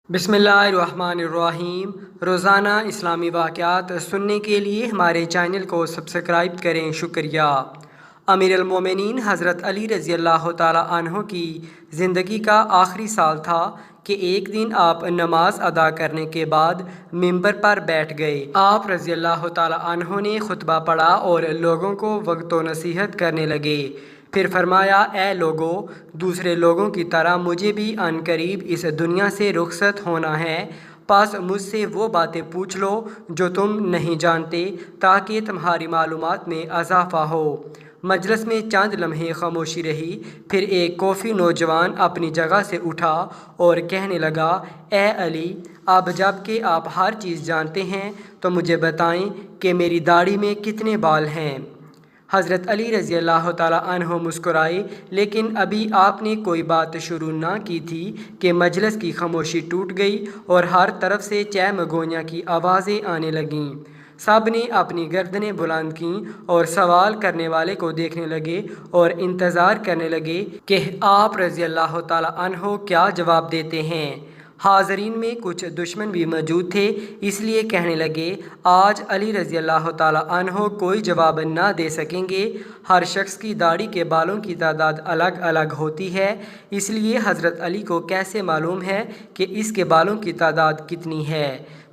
बिस्मिल्लाहिर्रहमानिर्रहीम। रोज़ाना इस्लामी वाक़यात सुनने के लिए हमारे चैनल को सब्सक्राइब करें, शुक्रिया। अमीर अल-मोमिनीन हज़रत अली रज़ी अल्लाह तआला अन्हो की ज़िंदगी का आखिरी साल था कि एक दिन आप नमाज अदा करने के बाद मिंबर पर बैठ गए। आप रज़ी अल्लाह तआला अन्हो ने खुतबा पढ़ा और लोगों को वक्त व नसीहत करने लगे। फिर फरमाया, ए लोगो, दूसरे लोगों की तरह मुझे भी अनकरीब इस दुनिया से रुखसत होना है। पास मुझसे वो बातें पूछ लो जो तुम नहीं जानते, ताकि तुम्हारी मालूमात में इजाफ़ा हो। मजलिस में चंद लम्हे खामोशी रही। फिर एक कोफ़ी नौजवान अपनी जगह से उठा और कहने लगा, ए अली, अब जब कि आप हर चीज़ जानते हैं तो मुझे बताएं कि मेरी दाढ़ी में कितने बाल हैं। हज़रत अली रज़ी अल्लाह तआला अन्हो मुस्कुराए, लेकिन अभी आपने कोई बात शुरू ना की थी कि मजलिस की खामोशी टूट गई और हर तरफ से चहमगोइयाँ की आवाज़ें आने लगीं। सब ने अपनी गर्दनें बुलंद कीं और सवाल करने वाले को देखने लगे और इंतज़ार करने लगे कि आप रज़ी अल्लाह तआला अन्हो क्या जवाब देते हैं। हाज़रीन में कुछ दुश्मन भी मौजूद थे, इसलिए कहने लगे, आज अली रज़ी अल्लाह तआला अन्हो कोई जवाब ना दे सकेंगे। हर शख्स की दाढ़ी के बालों की तादाद अलग अलग होती है, इसलिए हज़रत अली को कैसे मालूम है कि इसके बालों की तादाद कितनी है।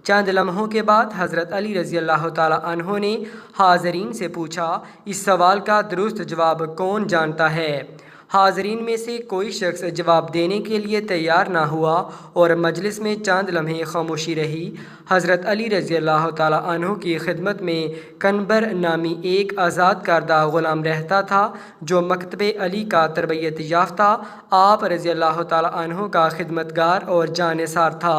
चंद लम्हों के बाद हज़रत अली रज़ी अल्लाह तआला अन्हो ने हाज़रीन से पूछा, इस सवाल का दुरुस्त जवाब कौन जानता है। हाज़रीन में से कोई शख्स जवाब देने के लिए तैयार ना हुआ और मजलिस में चंद लम्हे खामोशी रही। हज़रत अली रज़ी अल्लाह तआला अन्हो की खिदमत में कनबर नामी एक आज़ाद करदा ग़ुलाम रहता था, जो मकतबे अली का तरबियत याफ्ता आप रज़ी अल्लाह तआला अन्हो का खिदमतगार और जानिसार था।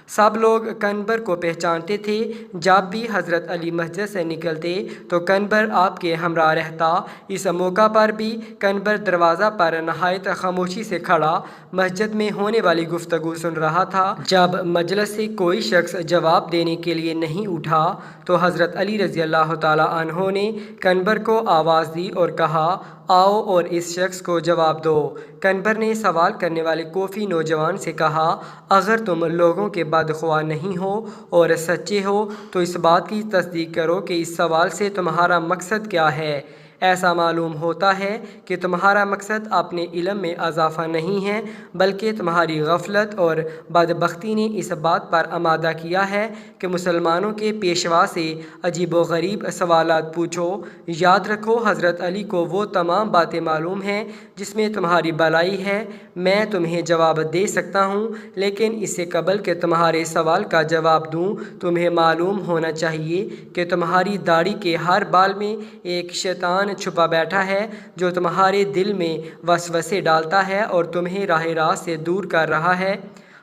सब लोग कनबर को पहचानते थे। जब भी हज़रत अली मस्जिद से निकलते तो कनबर आपके हमरा रहता। इस मौका पर भी कनबर दरवाज़ा पर नहायत खामोशी से खड़ा मस्जिद में होने वाली गुफ्तगू सुन रहा था। जब मजलिस से कोई शख्स जवाब देने के लिए नहीं उठा तो हज़रत अली रज़ी अल्लाह तआला अन्हो ने कनबर को आवाज़ दी और कहा, आओ और इस शख्स को जवाब दो। कनबर ने सवाल करने वाले कोफ़ी नौजवान से कहा, अगर तुम लोगों के बदख्वाह नहीं हो और सच्चे हो तो इस बात की तस्दीक करो कि इस सवाल से तुम्हारा मकसद क्या है। ऐसा मालूम होता है कि तुम्हारा मकसद अपने इल्म में इजाफ़ा नहीं है, बल्कि तुम्हारी गफलत और बदबख्ती ने इस बात पर आमादा किया है कि मुसलमानों के पेशवा से अजीब व गरीब सवालात पूछो। याद रखो, हज़रत अली को वो तमाम बातें मालूम हैं जिसमें तुम्हारी भलाई है। मैं तुम्हें जवाब दे सकता हूँ, लेकिन इससे कबल कि तुम्हारे सवाल का जवाब दूँ, तुम्हें मालूम होना चाहिए कि तुम्हारी दाढ़ी के हर बाल में एक शैतान छुपा बैठा है, जो तुम्हारे दिल में वसवसे डालता है और तुम्हें राह रास्त से दूर कर रहा है।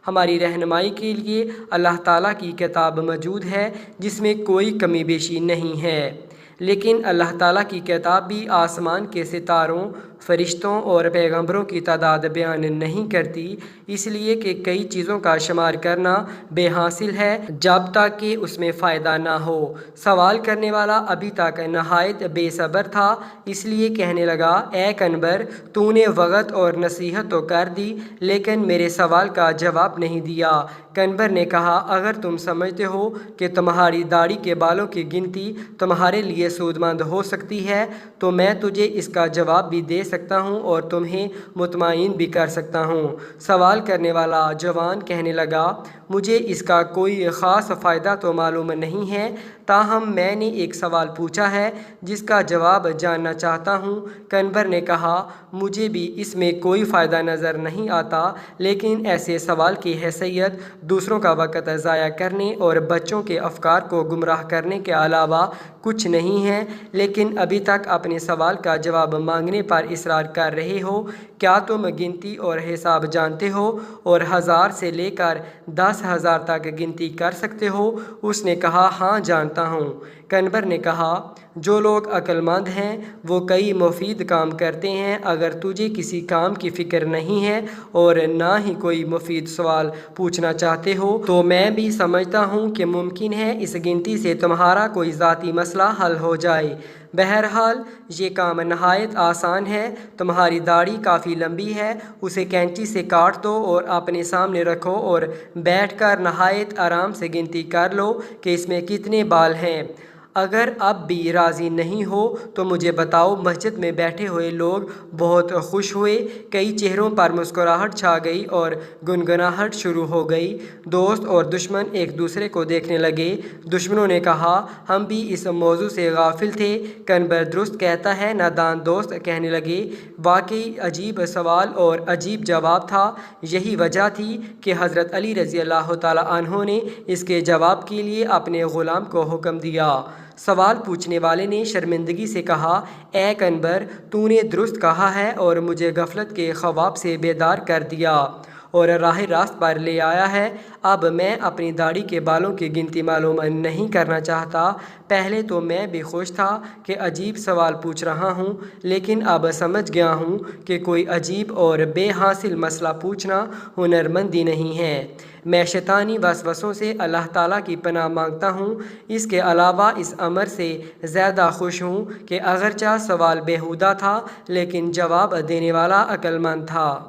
हमारी रहनुमाई के लिए अल्लाह ताला की किताब मौजूद है, जिसमें कोई कमी बेशी नहीं है, लेकिन अल्लाह ताला की किताब भी आसमान के सितारों, फरिश्तों और पैगंबरों की तादाद बयान नहीं करती, इसलिए कि कई चीज़ों का शुमार करना बेहासिल है जब तक कि उसमें फ़ायदा ना हो। सवाल करने वाला अभी तक नहायत बेसब्र था, इसलिए कहने लगा, ए कनबर, तूने वक़्त और नसीहत तो कर दी, लेकिन मेरे सवाल का जवाब नहीं दिया। कनबर ने कहा, अगर तुम समझते हो कि तुम्हारी दाढ़ी के बालों की गिनती तुम्हारे लिए सूदमंद हो सकती है तो मैं तुझे इसका जवाब भी दे सकता हूँ और तुम्हें मुतमईन भी कर सकता हूँ। सवाल करने वाला जवान कहने लगा, मुझे इसका कोई ख़ास फ़ायदा तो मालूम नहीं है, ताहम मैंने एक सवाल पूछा है जिसका जवाब जानना चाहता हूँ। कनबर ने कहा, मुझे भी इसमें कोई फ़ायदा नज़र नहीं आता, लेकिन ऐसे सवाल की हैसियत दूसरों का वक़्त ज़ाया करने और बच्चों के अफकार को गुमराह करने के अलावा कुछ नहीं है। लेकिन अभी तक अपने सवाल का जवाब मांगने पर इसरार कर रहे हो। क्या तुम गिनती और हिसाब जानते हो और 1000 से लेकर 10,000 तक गिनती कर सकते हो? उसने कहा, हाँ जानता हूँ। کنبر نے کہا، جو لوگ عقل مند ہیں وہ کئی مفید کام کرتے ہیں۔ اگر تجھے کسی کام کی فکر نہیں ہے اور نہ ہی کوئی مفید سوال پوچھنا چاہتے ہو تو میں بھی سمجھتا ہوں کہ ممکن ہے اس گنتی سے تمہارا کوئی ذاتی مسئلہ حل ہو جائے۔ بہرحال یہ کام نہایت آسان ہے۔ تمہاری داڑھی کافی لمبی ہے، اسے کینچی سے کاٹ دو اور اپنے سامنے رکھو اور بیٹھ کر نہایت آرام سے گنتی کر لو کہ اس میں کتنے بال ہیں۔ اگر اب بھی راضی نہیں ہو تو مجھے بتاؤ۔ مسجد میں بیٹھے ہوئے لوگ بہت خوش ہوئے، کئی چہروں پر مسکراہٹ چھا گئی اور گنگناہٹ شروع ہو گئی۔ دوست اور دشمن ایک دوسرے کو دیکھنے لگے۔ دشمنوں نے کہا، ہم بھی اس موضوع سے غافل تھے۔ کنبر درست کہتا ہے، نادان دوست کہنے لگے۔ واقعی عجیب سوال اور عجیب جواب تھا۔ یہی وجہ تھی کہ حضرت علی رضی اللہ تعالیٰ عنہ نے اس کے جواب کے لیے اپنے غلام کو حکم دیا۔ سوال پوچھنے والے نے شرمندگی سے کہا، اے کنبر، تو نے درست کہا ہے اور مجھے غفلت کے خواب سے بیدار کر دیا اور راہ راست پر لے آیا ہے۔ اب میں اپنی داڑھی کے بالوں کی گنتی معلوم نہیں کرنا چاہتا۔ پہلے تو میں بھی خوش تھا کہ عجیب سوال پوچھ رہا ہوں، لیکن اب سمجھ گیا ہوں کہ کوئی عجیب اور بے حاصل مسئلہ پوچھنا ہنرمندی نہیں ہے۔ میں شیطانی وسوسوں سے اللہ تعالیٰ کی پناہ مانگتا ہوں۔ اس کے علاوہ اس امر سے زیادہ خوش ہوں کہ اگرچہ سوال بیہودہ تھا لیکن جواب دینے والا عقل مند تھا۔